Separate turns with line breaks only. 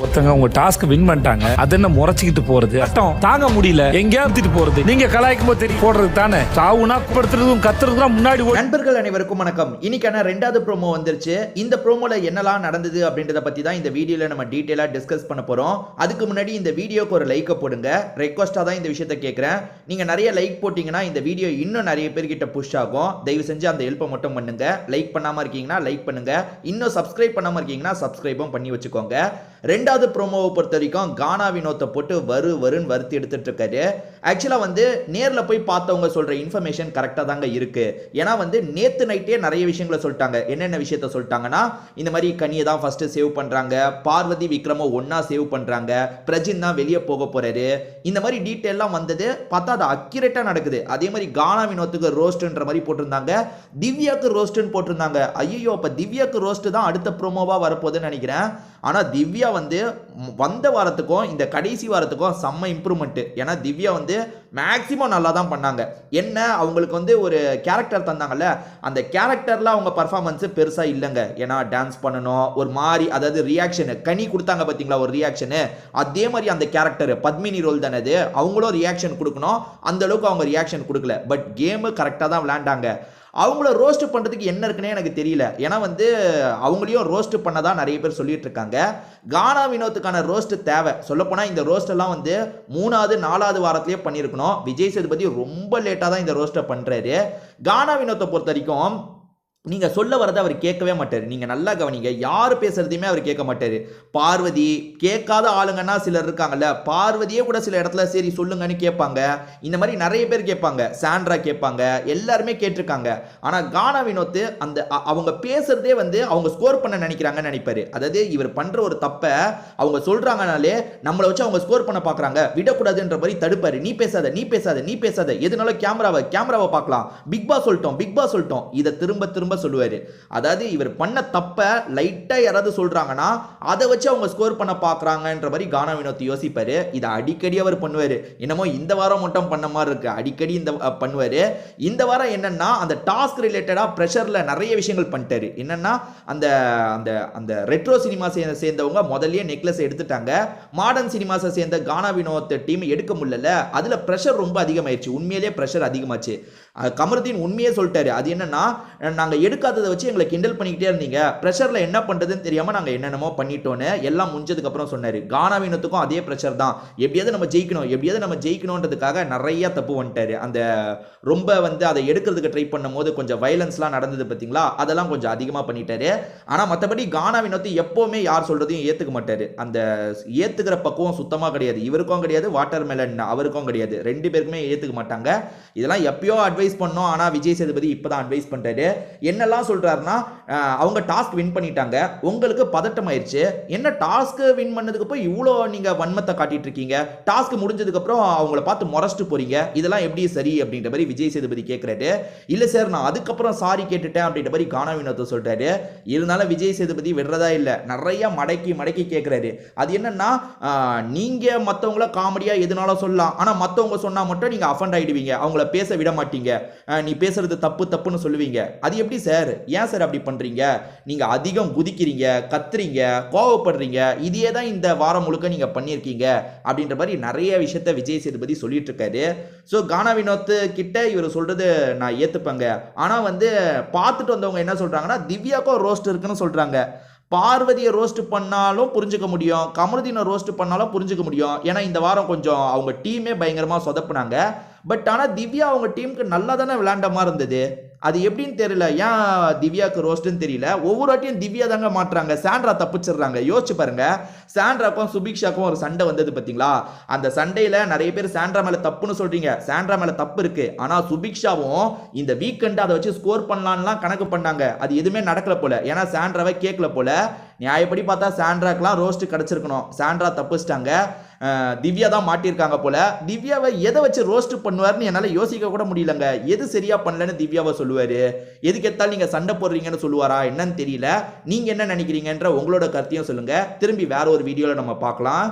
ஒருத்தங்க உங்க task win பண்ணிட்டாங்க, அது என்ன முறைச்சிக்கிட்டு போறது, கட்டம் தாங்க முடியல, எங்கேயாவது போறது, நீங்க கலாய்க்கும் போது தெரிய போடுறது தானே. சாவுனா படுத்துறதும் கத்துறதும் முன்னாடி.
நண்பர்கள் அனைவருக்கும் வணக்கம். இன்னைக்கான ரெண்டாவது ப்ரோமோ வந்துருச்சு. இந்த ப்ரோமோல என்னெல்லாம் நடந்தது அப்படின்றத பத்தி தான் இந்த வீடியோல நம்ம டீடைலா டிஸ்கஸ் பண்ண போறோம். அதுக்கு முன்னாடி இந்த வீடியோக்கு ஒரு லைக் போடுங்க. ரெக்வஸ்டா தான் இந்த விஷயத்தை கேட்கிறேன். நீங்க நிறைய லைக் போட்டீங்கன்னா இந்த வீடியோ இன்னும் நிறைய பேர்கிட்ட புஷ் ஆகும். தயவு செஞ்சு அந்த ஹெல்ப்பை மட்டும் பண்ணுங்க. லைக் பண்ணாம இருக்கீங்கன்னா லைக் பண்ணுங்க. இன்னும் சப்ஸ்கிரைப் பண்ணாம இருக்கீங்கன்னா சப்ஸ்கிரைபும் பண்ணி வச்சுக்கோங்க. ரெண்டாவது ப்ரோமோவை பொறுத்த வரைக்கும் கானா வினோத்தை போட்டு வருன்னு வருத்தி எடுத்துட்டு இருக்காரு. ஆக்சுவலா வந்து நேர்ல போய் பார்த்தவங்க சொல்ற இன்ஃபர்மேஷன் கரெக்டா தாங்க இருக்கு. ஏன்னா வந்து நேத்து நைட்டே நிறைய விஷயங்களை சொல்லிட்டாங்க. என்னென்ன விஷயத்த சொல்லிட்டாங்கன்னா, இந்த மாதிரி கனியை தான் ஃபர்ஸ்ட் சேவ் பண்றாங்க, பார்வதி விக்ரம ஒன்னா சேவ் பண்றாங்க, பிரஜின் தான் வெளியே போக போறாரு, இந்த மாதிரி டீட்டெயிலாம் வந்தது. பார்த்தா அது அக்யூரேட்டா நடக்குது. அதே மாதிரி கானா வினோத்துக்கு ரோஸ்ட்ன்ற மாதிரி போட்டிருந்தாங்க, திவ்யாக்கு ரோஸ்ட்னு போட்டிருந்தாங்க. ஐயோ, அப்ப திவ்யாக்கு ரோஸ்ட் தான் அடுத்த ப்ரோமோவா வரப்போகுதுன்னு நினைக்கிறேன். ஆனா திவ்யா வந்து வந்த வாரத்துக்கும் இந்த கடைசி வாரத்துக்கும் செம்ம இம்ப்ரூவ்மெண்ட். ஏன்னா திவ்யா வந்து மேக்ஸிமம் நல்லா தான் பண்ணாங்க. என்ன, அவங்களுக்கு வந்து ஒரு கேரக்டர் தந்தாங்கல்ல, அந்த கேரக்டர்ல அவங்க பர்ஃபார்மன்ஸ் பெருசா இல்லைங்க. ஏன்னா டான்ஸ் பண்ணணும், ஒரு மாதிரி, அதாவது ரியாக்ஷன் கனி கொடுத்தாங்க பார்த்தீங்களா, ஒரு ரியாக்ஷனு, அதே மாதிரி அந்த கேரக்டர் பத்மினி ரோல் தானே அது, அவங்களும் ரியாக்ஷன் கொடுக்கணும். அந்த அளவுக்கு அவங்க ரியாக்ஷன் கொடுக்கல. பட் கேமு கரெக்டாக தான் விளையாண்டாங்க. அவங்கள ரோஸ்ட் பண்ணுறதுக்கு என்ன இருக்குன்னே எனக்கு தெரியல. ஏன்னா வந்து அவங்களையும் ரோஸ்ட் பண்ணதான் நிறைய பேர் சொல்லிட்டு இருக்காங்க. கானா வினோத்துக்கான ரோஸ்ட் தேவை. சொல்லப்போனால் இந்த ரோஸ்ட் எல்லாம் வந்து 3வது 4வது வாரத்திலேயே பண்ணியிருக்கணும். விஜய் சேதுபதி ரொம்ப லேட்டாக தான் இந்த ரோஸ்ட்டை பண்ணுறாரு. கானா வினோத்தை பொறுத்த வரைக்கும் நீங்க சொல்ல வரதை அவர் கேட்கவே மாட்டார். நீங்க நல்லா கவனிங்க, யார் பேசுறதையுமே அவர் கேட்க மாட்டாரு. பார்வதி கேட்காத ஆளுங்கன்னா சிலர் இருக்காங்கல்ல, பார்வதியே கூட சில இடத்துல சரி சொல்லுங்கன்னு கேட்பாங்க. இந்த மாதிரி நிறைய பேர் கேட்பாங்க. சாண்ட்ரா கேட்பாங்க, எல்லாருமே கேட்டிருக்காங்க. ஆனா கானா வினோத் அந்த அவங்க பேசுறதே வந்து அவங்க ஸ்கோர் பண்ண நினைக்கிறாங்கன்னு நினைப்பாரு. அதாவது இவர் பண்ற ஒரு தப்பை அவங்க சொல்றாங்கனாலே நம்மளை வச்சு அவங்க ஸ்கோர் பண்ண பாக்குறாங்க, விடக்கூடாதுன்ற மாதிரி தடுப்பாரு. நீ பேசாத, நீ பேசாத, நீ பேசாத, எதுனாலும் கேமராவை பார்க்கலாம், பிக் பாஸ் சொல்லிட்டோம், இதை திரும்ப திரும்ப சொல்லுவாரு. அதாவது இவர் பண்ண தப்ப லைட்டா யாராவது சொல்றாங்கன்னா அதை வச்சு அவங்க ஸ்கோர் பண்ண பாக்குறாங்கன்ற மாதிரி கானா வினோத் யோசிப்பாரு. இதை அடிக்கடி அவர் பண்ணுவாரு. என்னமோ இந்த வாரம் மட்டும் பண்ண மாதிரி இருக்கு, அடிக்கடி இந்த பண்ணுவாரு. இந்த வாரம் என்னன்னா, அந்த டாஸ்க் ரிலேட்டடா பிரஷர்ல நிறைய விஷயங்கள் பண்ணிட்டாரு. என்னன்னா, அந்த அந்த அந்த ரெட்ரோ சினிமா சேர்ந்தவங்க முதல்லயே நெக்லஸ் எடுத்துட்டாங்க. மாடர்ன் சினிமாஸை சேர்ந்த கானா வினோத் டீம் எடுக்க முடியல. அதுல பிரஷர் ரொம்ப அதிகமாயிருச்சு. உண்மையிலேயே பிரஷர் அதிகமாச்சு. கமருதீன் உண்மையே சொல்லிட்டாரு. அது என்னன்னா, நாங்க எடுக்காததை வச்சு எங்களை கிண்டல் பண்ணிக்கிட்டே இருந்தீங்க, பிரஷர்ல என்ன பண்றதுன்னு தெரியாம நாங்க என்னென்னமோ பண்ணிட்டோன்னு எல்லாம் முடிஞ்சதுக்கு அப்புறம் சொன்னாரு. கானா வினோத்துக்கும் அதே பிரஷர் தான். எப்படியாவது நம்ம ஜெயிக்கணும்ன்றதுக்காக நிறைய தப்பு பண்ணிட்டாரு. அந்த ரொம்ப வந்து அதை எடுக்கிறதுக்கு ட்ரை பண்ணும் போது கொஞ்சம் வயலன்ஸ்லாம் நடந்தது பார்த்தீங்களா, அதெல்லாம் கொஞ்சம் அதிகமா பண்ணிட்டாரு. ஆனா மற்றபடி கானா வினோத் எப்பவுமே யார் சொல்றதையும் ஏத்துக்க மாட்டாரு. அந்த ஏத்துக்கிற பக்குவம் சுத்தமா கிடையாது. இவருக்கும் கிடையாது, வாட்டர் மெலன் அவருக்கும் கிடையாது. ரெண்டு பேருக்குமே ஏத்துக்க மாட்டாங்க. இதெல்லாம் எப்பயோ அட்வைஸ் பண்ணோம். ஆனா விஜய் சேதுபதி இப்பதான் அட்வைஸ் பண்றாரு. என்னெல்லாம் சொல்றாருன்னா, அவங்க டாஸ்க் வின் பண்ணிட்டாங்க, உங்களுக்கு பதட்டம் ஆயிருச்சு, என்ன டாஸ்க் வின் பண்ணதுக்கு அப்புறம் இவ்வளோ நீங்க வன்மத்தை காட்டிட்டு இருக்கீங்க, டாஸ்க் முடிஞ்சதுக்கு அப்புறம் அவங்கள பார்த்து முறைச்சிட்டு போறீங்க, இதெல்லாம் எப்படி சரி அப்படின்ற மாதிரி விஜய் சேதுபதி கேட்கிறாரு. இல்ல சார், நான் அதுக்கப்புறம் சாரி கேட்டுட்டேன் அப்படின்ற மாதிரி கானா வினோத் சொல்றாரு. இருந்தாலும் விஜய் சேதுபதி விடுறதா இல்ல, நிறைய மடக்கி கேட்கிறாரு. அது என்னன்னா, நீங்க மற்றவங்கள காமெடியா எதுனாலும் சொல்லலாம், ஆனா மற்றவங்க சொன்னா மட்டும் நீங்க அஃபண்ட் ஆயிடுவீங்க, அவங்கள பேச விட மாட்டீங்க, நீ பேசுறது தப்புன்னு சொல்லுவீங்க. அது எப்படி சார், ஏன் சார் அப்படி பண்றீங்க, நீங்க அதிகம் குதிக்கிறீங்க, கத்துறீங்க, கோவப்படுறீங்க, இதே தான் இந்த வாரம் முழுக்க நீங்க பண்ணியிருக்கீங்க அப்படின்ற மாதிரி நிறைய விஷயத்த விஜய் சேதுபதி சொல்லிட்டு இருக்காரு. ஸோ கானா வினோத் கிட்ட இவர் சொல்றது நான் ஏத்துப்பேங்க. ஆனா வந்து பார்த்துட்டு வந்தவங்க என்ன சொல்றாங்கன்னா, திவ்யாக்கும் ரோஸ்ட் இருக்குன்னு சொல்றாங்க. பார்வதியை ரோஸ்ட் பண்ணாலும் புரிஞ்சுக்க முடியும், கமருதீனை ரோஸ்ட் பண்ணாலும் புரிஞ்சுக்க முடியும். ஏன்னா இந்த வாரம் கொஞ்சம் அவங்க டீமே பயங்கரமா சொதப்புனாங்க. பட் ஆனால் திவ்யா அவங்க டீமுக்கு நல்லா தானே விளையாண்ட மாதிரி இருந்தது. அது எப்படின்னு தெரியல, ஏன் திவ்யாவுக்கு ரோஸ்ட்னு தெரியல. ஒவ்வொரு வாட்டியும் திவ்யா தாங்க மாட்டுறாங்க, சாண்ட்ரா தப்பிச்சிடுறாங்க. யோசிச்சு பாருங்க, சாண்ட்ராக்கும் சுபிக்ஷாக்கும் ஒரு சண்டை வந்தது பார்த்தீங்களா, அந்த சண்டையில் நிறைய பேர் சாண்ட்ரா மேலே தப்புன்னு சொல்றீங்க. சாண்ட்ரா மேலே தப்பு இருக்கு, ஆனால் சுபிக்ஷாவும் இந்த வீக்கெண்ட் அதை வச்சு ஸ்கோர் பண்ணலான்லாம் கணக்கு பண்ணாங்க. அது எதுவுமே நடக்கல போல, ஏன்னா சாண்ட்ராவை கேட்கல போல. நியாயப்படி பார்த்தா சாண்ட்ராக்கெல்லாம் ரோஸ்ட் கிடைச்சிருக்கணும், சாண்ட்ரா தப்பிச்சிட்டாங்க. திவ்யா தான் மாட்டியிருக்காங்க போல. திவ்யாவை எதை வச்சு ரோஸ்ட் பண்ணுவார்னு என்னால் யோசிக்க கூட முடியலங்க. எது சரியா பண்ணலன்னு திவ்யாவை சொல்லுவாரு, எதுக்கு எடுத்தாலும் நீங்க சண்டை போடுறீங்கன்னு சொல்லுவாரா என்னன்னு தெரியல. நீங்க என்ன நினைக்கிறீங்கன்ற உங்களோட கருத்தையும் சொல்லுங்க. திரும்பி வேற ஒரு வீடியோல நம்ம பார்க்கலாம்.